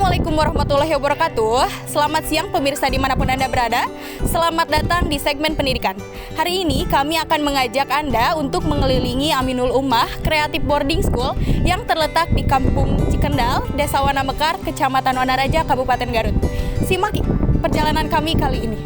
Assalamualaikum warahmatullahi wabarakatuh. Selamat siang pemirsa dimanapun Anda berada. Selamat datang di segmen pendidikan. Hari ini kami akan mengajak Anda untuk mengelilingi Aminul Ummah Creative Boarding School yang terletak di Kampung Cikendal, Desa Wana Mekar, Kecamatan Wanaraja, Kabupaten Garut. Simak perjalanan kami kali ini.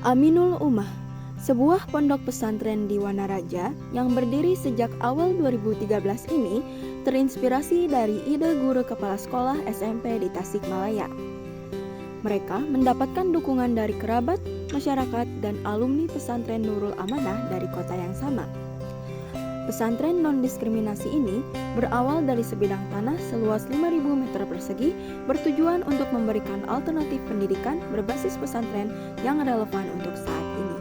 Aminul Ummah, sebuah pondok pesantren di Wanaraja yang berdiri sejak awal 2013 ini terinspirasi dari ide guru kepala sekolah SMP di Tasikmalaya. Mereka mendapatkan dukungan dari kerabat, masyarakat, dan alumni pesantren Nurul Amanah dari kota yang sama. Pesantren non-diskriminasi ini berawal dari sebidang tanah seluas 5.000 meter persegi bertujuan untuk memberikan alternatif pendidikan berbasis pesantren yang relevan untuk saat ini.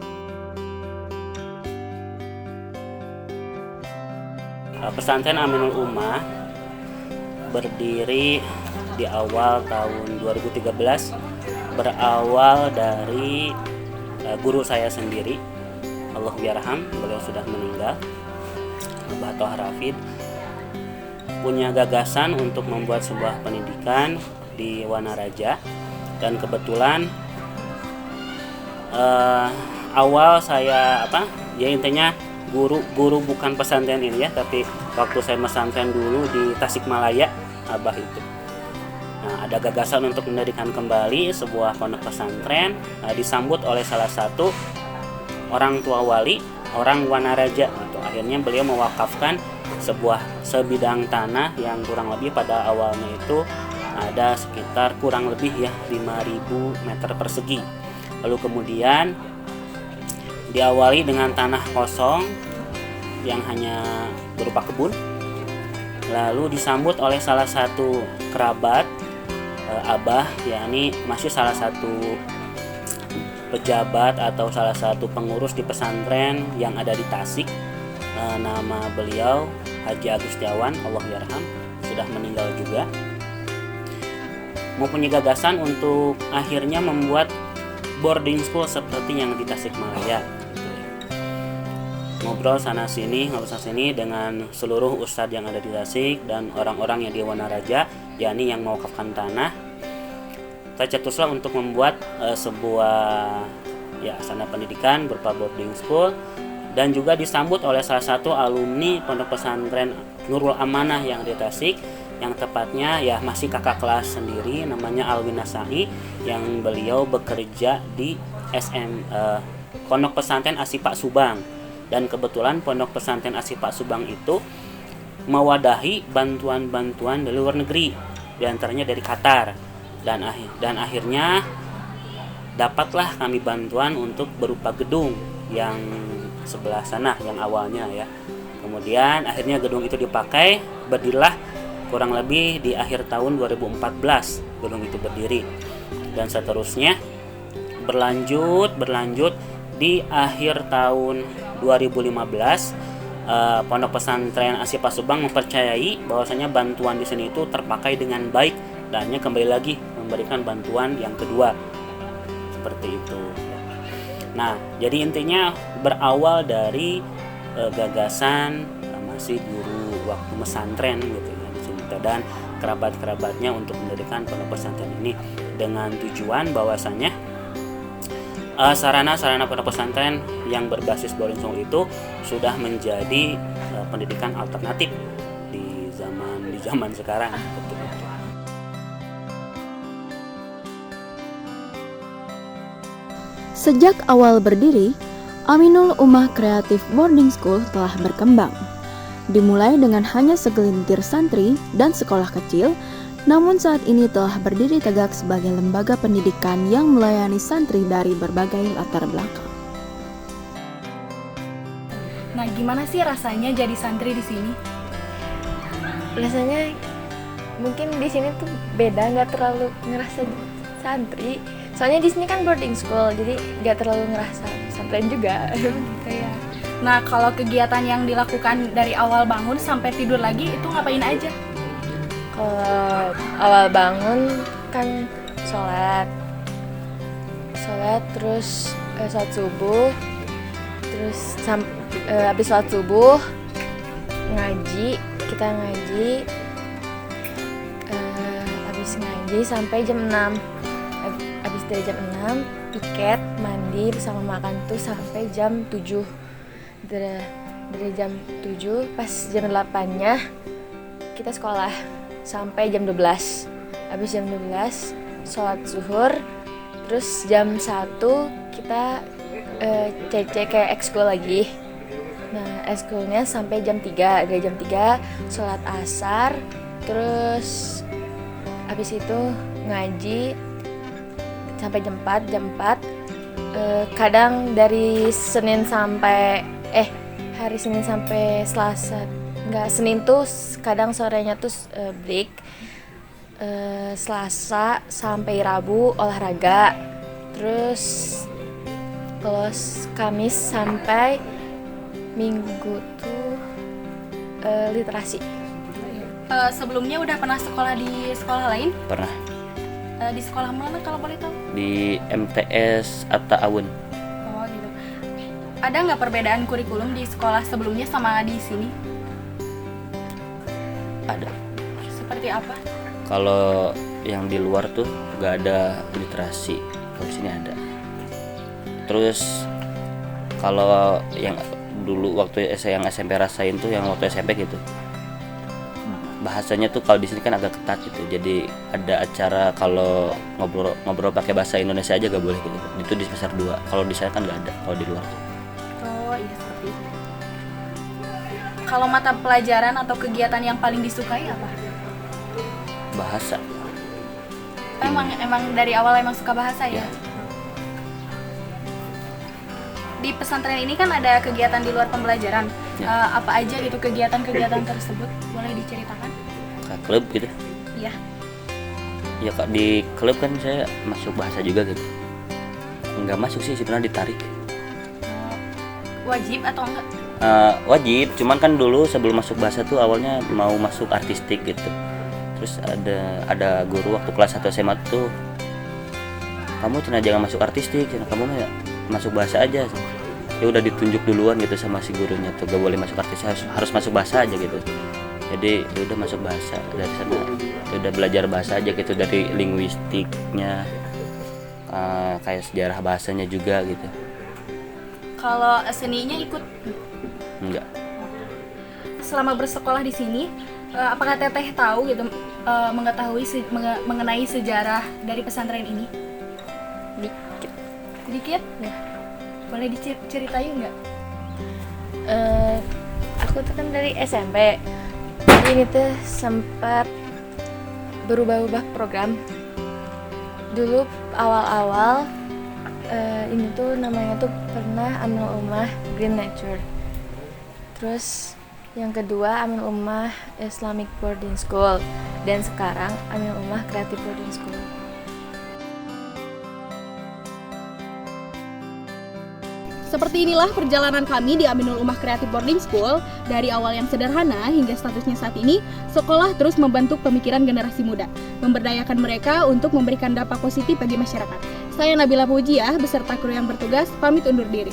Pesantren Aminul Ummah berdiri di awal tahun 2013, berawal dari guru saya sendiri, Allahyarham, beliau sudah meninggal. Mbah Tohar Hafid punya gagasan untuk membuat sebuah pendidikan di Wanaraja, dan kebetulan awal saya intinya guru bukan pesantren ini ya, tapi waktu saya pesantren dulu di Tasikmalaya, Abah itu. Nah, ada gagasan untuk mendirikan kembali sebuah pondok pesantren, disambut oleh salah satu orang tua wali orang Wanaraja. Akhirnya beliau mewakafkan sebuah sebidang tanah yang kurang lebih pada awalnya itu ada sekitar kurang lebih ya 5.000 meter persegi. Lalu kemudian diawali dengan tanah kosong yang hanya berupa kebun. Lalu disambut oleh salah satu kerabat Abah, yakni masih salah satu pejabat atau salah satu pengurus di pesantren yang ada di Tasik. Nama beliau Haji Agustiawan, Allahyarham, sudah meninggal juga. Mempunyai gagasan untuk akhirnya membuat boarding school seperti yang di Tasikmalaya. Ngobrol sana sini dengan seluruh ustadz yang ada di Tasik dan orang-orang yang di Wanaraja, yakni yang mewakafkan tanah. Saya cetuslah untuk membuat sebuah asana pendidikan berupa boarding school, dan juga disambut oleh salah satu alumni pondok pesantren Nurul Amanah yang di Tasik, yang tepatnya masih kakak kelas sendiri, namanya Alwin Nasai, yang beliau bekerja di pondok pesantren Asipak Subang. Dan kebetulan pondok pesantren Asipak Subang itu mewadahi bantuan-bantuan dari luar negeri, diantaranya dari Qatar, dan akhirnya dapatlah kami bantuan untuk berupa gedung yang sebelah sana yang awalnya ya. Kemudian akhirnya gedung itu dipakai, berdirilah kurang lebih di akhir tahun 2014 gedung itu berdiri, dan seterusnya berlanjut di akhir tahun 2015 pondok pesantren Asipak Subang mempercayai bahwasanya bantuan di sini itu terpakai dengan baik, dan hanya kembali lagi memberikan bantuan yang kedua seperti itu. Nah, jadi intinya berawal dari gagasan masih guru waktu pesantren gitu ya, dan kerabat-kerabatnya untuk mendirikan pondok pesantren ini dengan tujuan bahwasanya sarana-sarana pondok pesantren yang berbasis boarding school itu sudah menjadi pendidikan alternatif di zaman sekarang. Sejak awal berdiri, Aminul Ummah Creative Boarding School telah berkembang. Dimulai dengan hanya segelintir santri dan sekolah kecil, namun saat ini telah berdiri tegak sebagai lembaga pendidikan yang melayani santri dari berbagai latar belakang. Nah, gimana sih rasanya jadi santri di sini? Rasanya mungkin di sini tuh beda, nggak terlalu ngerasa santri. Soalnya di sini kan boarding school, jadi nggak terlalu ngerasa pesantren juga. Gitu ya. Nah, kalau kegiatan yang dilakukan dari awal bangun sampai tidur lagi itu ngapain aja? Kalau awal bangun kan sholat terus sholat subuh, terus habis sholat subuh kita ngaji, habis ngaji sampai jam 6. Habis dari jam 6 piket, mandi bersama makan tuh sampai jam 7. Dari jam 7 pas jam 8-nya kita sekolah sampai jam 12. Habis jam 12 sholat zuhur, terus jam 1 kita kayak ekskul lagi. Nah, ekskulnya sampai jam 3. Dari jam 3 sholat asar, terus habis itu ngaji sampai jam 4. Kadang dari hari Senin sampai Selasa. Enggak, Senin tuh kadang sorenya tuh break. Selasa sampai Rabu olahraga. Terus Kamis sampai Minggu tuh literasi. Sebelumnya udah pernah sekolah di sekolah lain? Pernah Di sekolah mana kalau boleh tahu? di MTS Atta Awun. Oh gitu. Ada nggak perbedaan kurikulum di sekolah sebelumnya sama di sini? Ada. Seperti apa? Kalau yang di luar tuh nggak ada literasi, kalau di sini ada. Terus kalau yang dulu waktu yang SMP rasain tuh, yang waktu SMP gitu, bahasanya tuh kalau di sini kan agak ketat gitu. Jadi ada acara kalau ngobrol pakai bahasa Indonesia aja gak boleh gitu. Itu di semester 2. Kalau di sana kan nggak ada kalau di luar. Oh iya, seperti itu. Kalau mata pelajaran atau kegiatan yang paling disukai apa? Bahasa. Emang dari awal emang suka bahasa ya? Ya. Di pesantren ini kan ada kegiatan di luar pembelajaran. Ya. Apa aja gitu kegiatan-kegiatan tersebut? Boleh diceritakan? Kayak klub gitu. Iya. Ya Kak, di klub kan saya masuk bahasa juga gitu. Enggak masuk sih sebenarnya, ditarik. Wajib atau enggak? Wajib, cuman kan dulu sebelum masuk bahasa tuh awalnya mau masuk artistik gitu. Terus ada guru waktu kelas 1 SMA tuh, kamu jangan masuk artistik, kamu mah masuk bahasa aja. Ya udah ditunjuk duluan gitu sama si gurunya tuh, gak boleh masuk artistik, harus masuk bahasa aja gitu. Jadi ya udah masuk bahasa, dari sana ya udah belajar bahasa aja gitu, dari linguistiknya, kayak sejarah bahasanya juga gitu. Kalau seninya ikut? Enggak. Selama bersekolah di sini, apakah Teteh tahu gitu mengetahui mengenai sejarah dari pesantren ini? Sedikit? Ya. Boleh diceritain nggak? Aku tuh kan dari SMP. Jadi ini tuh sempat berubah-ubah program. Dulu awal-awal ini tuh namanya tuh pernah Aminul Ummah Green Nature. Terus yang kedua Aminul Ummah Islamic Boarding School, dan sekarang Aminul Ummah Creative Boarding School. Seperti inilah perjalanan kami di Aminul Ummah Creative Boarding School. Dari awal yang sederhana hingga statusnya saat ini, sekolah terus membentuk pemikiran generasi muda, memberdayakan mereka untuk memberikan dampak positif bagi masyarakat. Saya Nabila Pujiah beserta kru yang bertugas pamit undur diri.